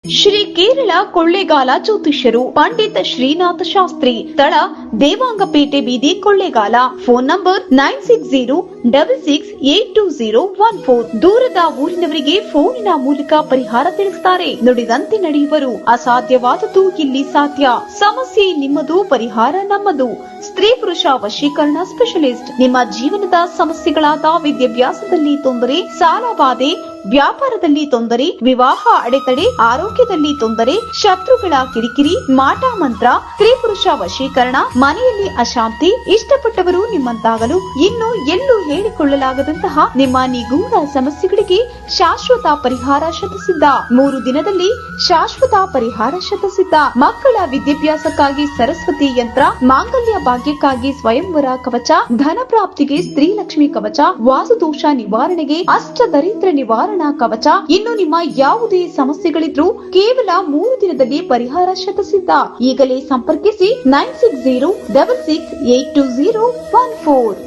ಶ್ರೀ ಕೇರಳ ಕೊಳ್ಳೇಗಾಲ ಜ್ಯೋತಿಷ್ಯರು ಪಂಡಿತ್ ಶ್ರೀನಾಥ ಶಾಸ್ತ್ರಿ, ಸ್ಥಳ ದೇವಾಂಗಪೇಟೆ ಬೀದಿ, Kollegal. Phone number 9606682014. ದೂರದ ಊರಿನವರಿಗೆ ಫೋನಿನ ಮೂಲಕ ಪರಿಹಾರ ತಿಳಿಸುತ್ತಾರೆ. ನುಡಿದಂತೆ ನಡೆಯುವರು. ಅಸಾಧ್ಯವಾದದ್ದು ಇಲ್ಲಿ ಸಾಧ್ಯ. ಸಮಸ್ಯೆ ನಿಮ್ಮದು, ಪರಿಹಾರ ನಮ್ಮದು. ಸ್ತ್ರೀ ಪುರುಷ ವಶೀಕರಣ ಸ್ಪೆಷಲಿಸ್ಟ್. ನಿಮ್ಮ ಜೀವನದ ಸಮಸ್ಯೆಗಳಾದ ವಿದ್ಯಾಭ್ಯಾಸದಲ್ಲಿ ತೊಂದರೆ, ಸಾಲಬಾಧೆ, ವ್ಯಾಪಾರದಲ್ಲಿ ತೊಂದರೆ, ವಿವಾಹ ಅಡೆತಡೆ, ಆರೋಗ್ಯದಲ್ಲಿ ತೊಂದರೆ, ಶತ್ರುಗಳ ಕಿರಿಕಿರಿ, ಮಾಟ ಮಂತ್ರ, ಸ್ತ್ರೀ ಪುರುಷ ವಶೀಕರಣ, ಮನೆಯಲ್ಲಿ ಅಶಾಂತಿ, ಇಷ್ಟಪಟ್ಟವರು ನಿಮ್ಮಂತಾಗಲು, ಇನ್ನು ಎಲ್ಲೂ ಹೇಳಿಕೊಳ್ಳಲಾಗದಂತಹ ನಿಮ್ಮ ನಿಗೂಢ ಸಮಸ್ಯೆಗಳಿಗೆ ಶಾಶ್ವತ ಪರಿಹಾರ ಶತಸಿದ್ಧ. 3 ದಿನದಲ್ಲಿ ಶಾಶ್ವತ ಪರಿಹಾರ ಶತಸಿದ್ಧ. ಮಕ್ಕಳ ವಿದ್ಯಾಭ್ಯಾಸಕ್ಕಾಗಿ ಸರಸ್ವತಿ ಯಂತ್ರ, ಮಾಂಗಲ್ಯ ಭಾಗ್ಯಕ್ಕಾಗಿ ಸ್ವಯಂವರ ಕವಚ, ಧನ ಪ್ರಾಪ್ತಿಗೆ ಸ್ತ್ರೀ ಲಕ್ಷ್ಮಿ ಕವಚ, ವಾಸುದೋಷ ನಿವಾರಣೆಗೆ ಅಷ್ಟದರಿದ್ರ ನಿವಾರಣಾ ಕವಚ. ಇನ್ನು ನಿಮ್ಮ ಯಾವುದೇ ಸಮಸ್ಯೆಗಳಿದ್ರೂ ಕೇವಲ 3 ದಿನದಲ್ಲಿ ಪರಿಹಾರ ಶತಸಿದ್ಧ. ಈಗಲೇ ಸಂಪರ್ಕಿಸಿ 9606682014.